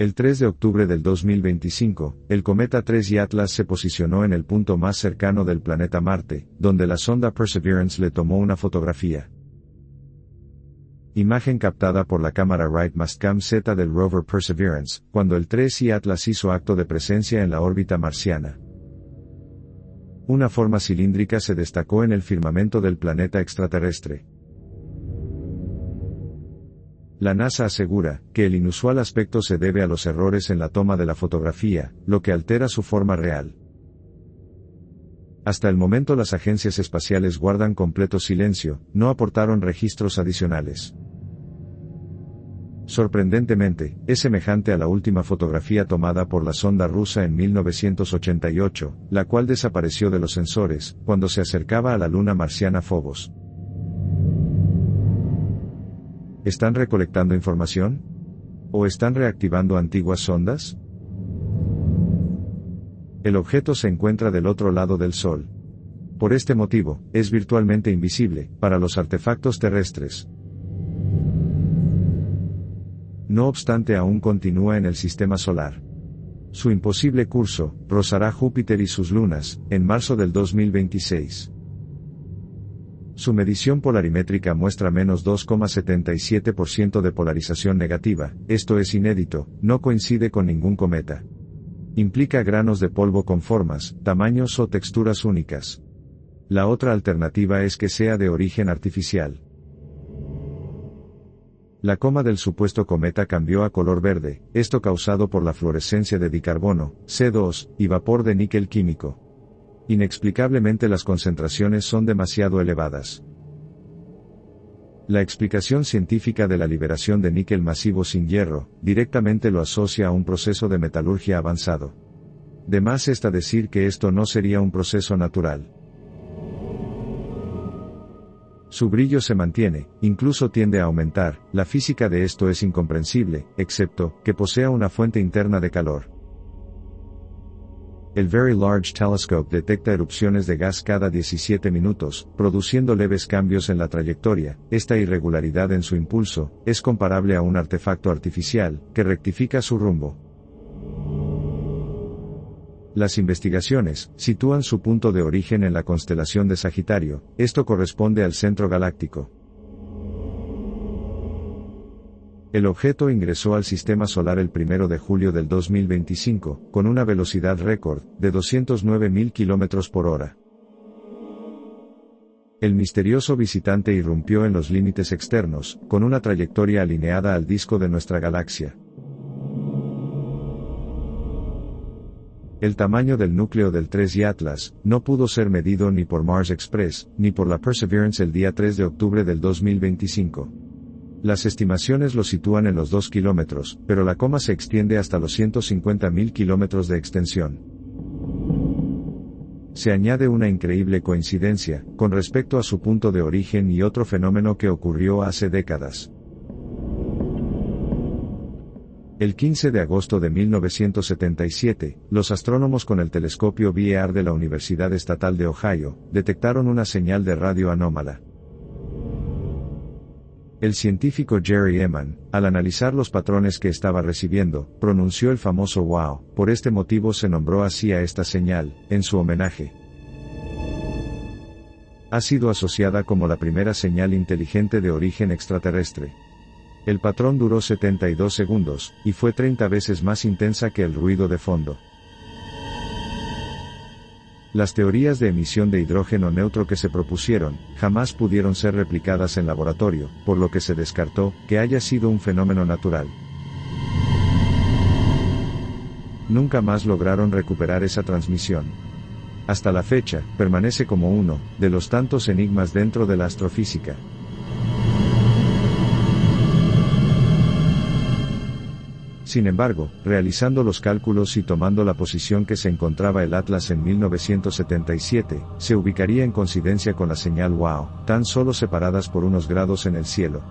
El 3 de octubre del 2025, el cometa 3I Atlas se posicionó en el punto más cercano del planeta Marte, donde la sonda Perseverance le tomó una fotografía. Imagen captada por la cámara Right Mastcam Z del rover Perseverance, cuando el 3I Atlas hizo acto de presencia en la órbita marciana. Una forma cilíndrica se destacó en el firmamento del planeta extraterrestre. La NASA asegura que el inusual aspecto se debe a los errores en la toma de la fotografía, lo que altera su forma real. Hasta el momento las agencias espaciales guardan completo silencio, no aportaron registros adicionales. Sorprendentemente, es semejante a la última fotografía tomada por la sonda rusa en 1988, la cual desapareció de los sensores, cuando se acercaba a la luna marciana Phobos. ¿Están recolectando información? ¿O están reactivando antiguas sondas? El objeto se encuentra del otro lado del Sol. Por este motivo, es virtualmente invisible para los artefactos terrestres. No obstante, aún continúa en el sistema solar. Su imposible curso rozará Júpiter y sus lunas, en marzo del 2026. Su medición polarimétrica muestra menos 2,77% de polarización negativa, esto es inédito, no coincide con ningún cometa. Implica granos de polvo con formas, tamaños o texturas únicas. La otra alternativa es que sea de origen artificial. La coma del supuesto cometa cambió a color verde, esto causado por la fluorescencia de dicarbono, CO2, y vapor de níquel químico. Inexplicablemente las concentraciones son demasiado elevadas. La explicación científica de la liberación de níquel masivo sin hierro, directamente lo asocia a un proceso de metalurgia avanzado. De más está decir que esto no sería un proceso natural. Su brillo se mantiene, incluso tiende a aumentar, la física de esto es incomprensible, excepto que posea una fuente interna de calor. El Very Large Telescope detecta erupciones de gas cada 17 minutos, produciendo leves cambios en la trayectoria. Esta irregularidad en su impulso es comparable a un artefacto artificial que rectifica su rumbo. Las investigaciones sitúan su punto de origen en la constelación de Sagitario, esto corresponde al centro galáctico. El objeto ingresó al sistema solar el 1 de julio del 2025, con una velocidad récord de 209.000 km por hora. El misterioso visitante irrumpió en los límites externos, con una trayectoria alineada al disco de nuestra galaxia. El tamaño del núcleo del 3I Atlas no pudo ser medido ni por Mars Express, ni por la Perseverance el día 3 de octubre del 2025. Las estimaciones lo sitúan en los 2 kilómetros, pero la coma se extiende hasta los 150.000 kilómetros de extensión. Se añade una increíble coincidencia, con respecto a su punto de origen y otro fenómeno que ocurrió hace décadas. El 15 de agosto de 1977, los astrónomos con el telescopio VIER de la Universidad Estatal de Ohio, detectaron una señal de radio anómala. El científico Jerry Ehman, al analizar los patrones que estaba recibiendo, pronunció el famoso "wow", por este motivo se nombró así a esta señal, en su homenaje. Ha sido asociada como la primera señal inteligente de origen extraterrestre. El patrón duró 72 segundos, y fue 30 veces más intensa que el ruido de fondo. Las teorías de emisión de hidrógeno neutro que se propusieron, jamás pudieron ser replicadas en laboratorio, por lo que se descartó que haya sido un fenómeno natural. Nunca más lograron recuperar esa transmisión. Hasta la fecha, permanece como uno de los tantos enigmas dentro de la astrofísica. Sin embargo, realizando los cálculos y tomando la posición que se encontraba el Atlas en 1977, se ubicaría en coincidencia con la señal WOW, tan solo separadas por unos grados en el cielo.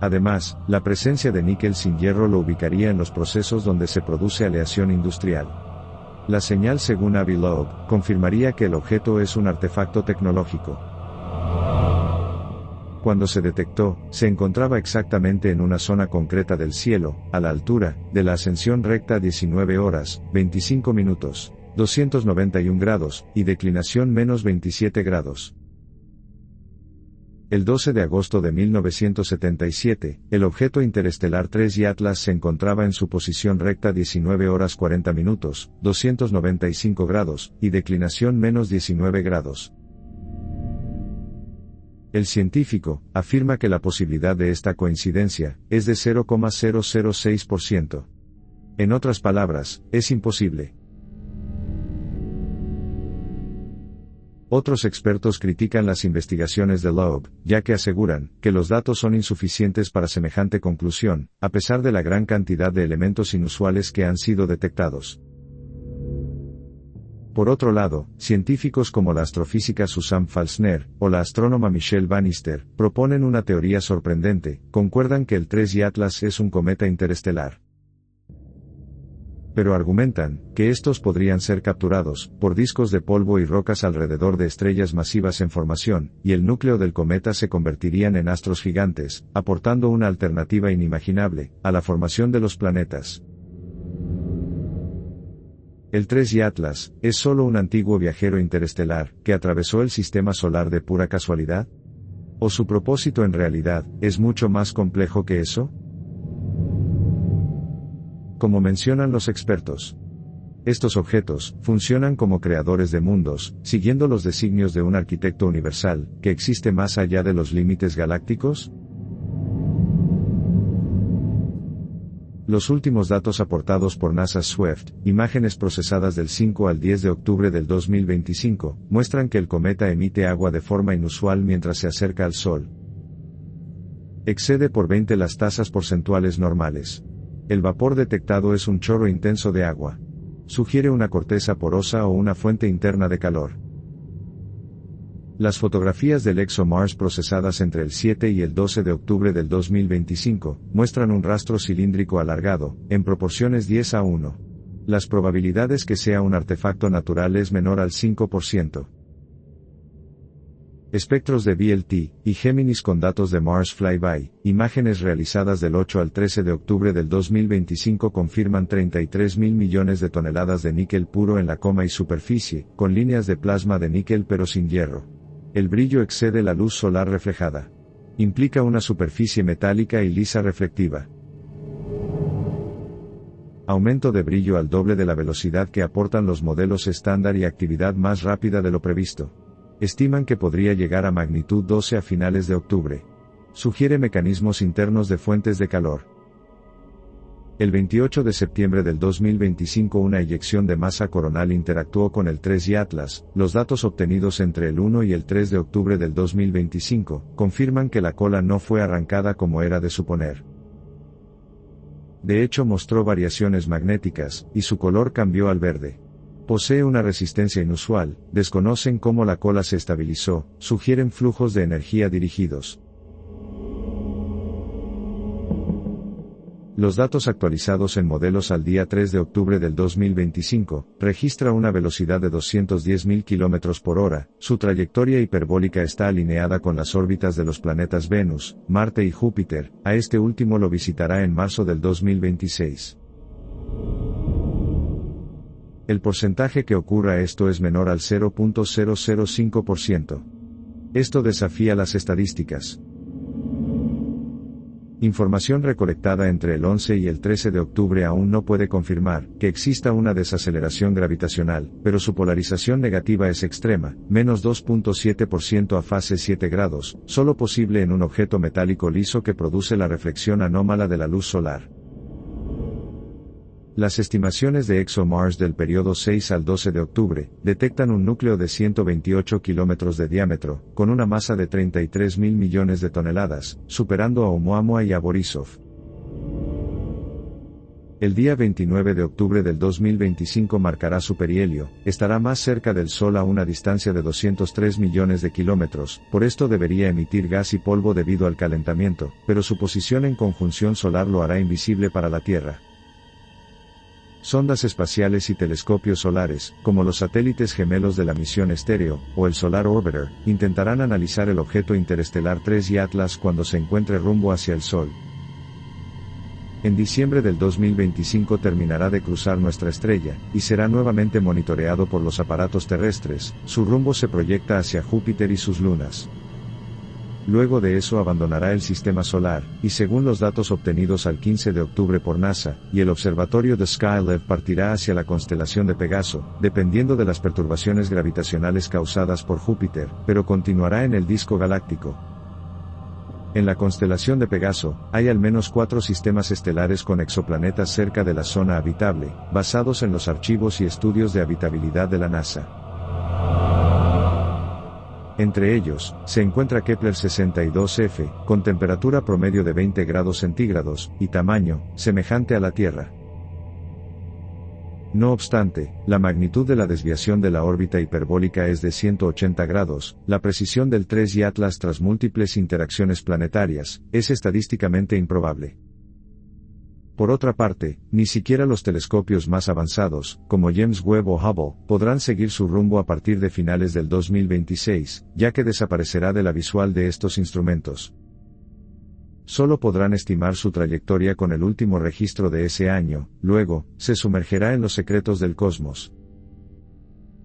Además, la presencia de níquel sin hierro lo ubicaría en los procesos donde se produce aleación industrial. La señal, según Avi Loeb, confirmaría que el objeto es un artefacto tecnológico. Cuando se detectó, se encontraba exactamente en una zona concreta del cielo, a la altura de la ascensión recta 19 horas, 25 minutos, 291 grados, y declinación menos 27 grados. El 12 de agosto de 1977, el objeto interestelar 3I Atlas se encontraba en su posición recta 19 horas 40 minutos, 295 grados, y declinación menos 19 grados. El científico afirma que la posibilidad de esta coincidencia es de 0,006%. En otras palabras, es imposible. Otros expertos critican las investigaciones de Loeb, ya que aseguran que los datos son insuficientes para semejante conclusión, a pesar de la gran cantidad de elementos inusuales que han sido detectados. Por otro lado, científicos como la astrofísica Susan Falsner, o la astrónoma Michelle Bannister, proponen una teoría sorprendente: concuerdan que el 3I Atlas es un cometa interestelar. Pero argumentan que estos podrían ser capturados por discos de polvo y rocas alrededor de estrellas masivas en formación, y el núcleo del cometa se convertirían en astros gigantes, aportando una alternativa inimaginable a la formación de los planetas. El 3I Atlas ¿es solo un antiguo viajero interestelar que atravesó el sistema solar de pura casualidad? ¿O su propósito en realidad es mucho más complejo que eso? Como mencionan los expertos, estos objetos funcionan como creadores de mundos, siguiendo los designios de un arquitecto universal que existe más allá de los límites galácticos. Los últimos datos aportados por NASA Swift, imágenes procesadas del 5 al 10 de octubre del 2025, muestran que el cometa emite agua de forma inusual mientras se acerca al Sol. Excede por 20 las tasas porcentuales normales. El vapor detectado es un chorro intenso de agua. Sugiere una corteza porosa o una fuente interna de calor. Las fotografías del ExoMars procesadas entre el 7 y el 12 de octubre del 2025, muestran un rastro cilíndrico alargado, en proporciones 10:1. Las probabilidades que sea un artefacto natural es menor al 5%. Espectros de VLT y Géminis con datos de Mars Flyby, imágenes realizadas del 8 al 13 de octubre del 2025 confirman 33.000 millones de toneladas de níquel puro en la coma y superficie, con líneas de plasma de níquel pero sin hierro. El brillo excede la luz solar reflejada. Implica una superficie metálica y lisa reflectiva. Aumento de brillo al doble de la velocidad que aportan los modelos estándar y actividad más rápida de lo previsto. Estiman que podría llegar a magnitud 12 a finales de octubre. Sugiere mecanismos internos de fuentes de calor. El 28 de septiembre del 2025 una eyección de masa coronal interactuó con el 3I Atlas. Los datos obtenidos entre el 1 y el 3 de octubre del 2025 confirman que la cola no fue arrancada como era de suponer. De hecho mostró variaciones magnéticas, y su color cambió al verde. Posee una resistencia inusual, desconocen cómo la cola se estabilizó, sugieren flujos de energía dirigidos. Los datos actualizados en modelos al día 3 de octubre del 2025, registra una velocidad de 210.000 km por hora, su trayectoria hiperbólica está alineada con las órbitas de los planetas Venus, Marte y Júpiter, a este último lo visitará en marzo del 2026. El porcentaje que ocurra esto es menor al 0.005%. Esto desafía las estadísticas. Información recolectada entre el 11 y el 13 de octubre aún no puede confirmar que exista una desaceleración gravitacional, pero su polarización negativa es extrema, menos 2.7% a fase 7 grados, solo posible en un objeto metálico liso que produce la reflexión anómala de la luz solar. Las estimaciones de ExoMars del periodo 6 al 12 de octubre detectan un núcleo de 128 kilómetros de diámetro, con una masa de 33.000 millones de toneladas, superando a Oumuamua y a Borisov. El día 29 de octubre del 2025 marcará su perihelio, estará más cerca del Sol a una distancia de 203 millones de kilómetros, por esto debería emitir gas y polvo debido al calentamiento, pero su posición en conjunción solar lo hará invisible para la Tierra. Sondas espaciales y telescopios solares, como los satélites gemelos de la misión Stereo, o el Solar Orbiter, intentarán analizar el objeto interestelar 3 y Atlas cuando se encuentre rumbo hacia el Sol. En diciembre del 2025 terminará de cruzar nuestra estrella, y será nuevamente monitoreado por los aparatos terrestres. Su rumbo se proyecta hacia Júpiter y sus lunas. Luego de eso abandonará el sistema solar, y según los datos obtenidos al 15 de octubre por NASA, y el observatorio de Skylab partirá hacia la constelación de Pegaso, dependiendo de las perturbaciones gravitacionales causadas por Júpiter, pero continuará en el disco galáctico. En la constelación de Pegaso, hay al menos 4 sistemas estelares con exoplanetas cerca de la zona habitable, basados en los archivos y estudios de habitabilidad de la NASA. Entre ellos, se encuentra Kepler 62f, con temperatura promedio de 20 grados centígrados, y tamaño, semejante a la Tierra. No obstante, la magnitud de la desviación de la órbita hiperbólica es de 180 grados, la precisión del 3 y Atlas tras múltiples interacciones planetarias, es estadísticamente improbable. Por otra parte, ni siquiera los telescopios más avanzados, como James Webb o Hubble, podrán seguir su rumbo a partir de finales del 2026, ya que desaparecerá de la visual de estos instrumentos. Solo podrán estimar su trayectoria con el último registro de ese año, luego, se sumergerá en los secretos del cosmos.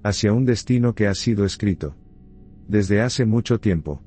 Hacia un destino que ha sido escrito desde hace mucho tiempo.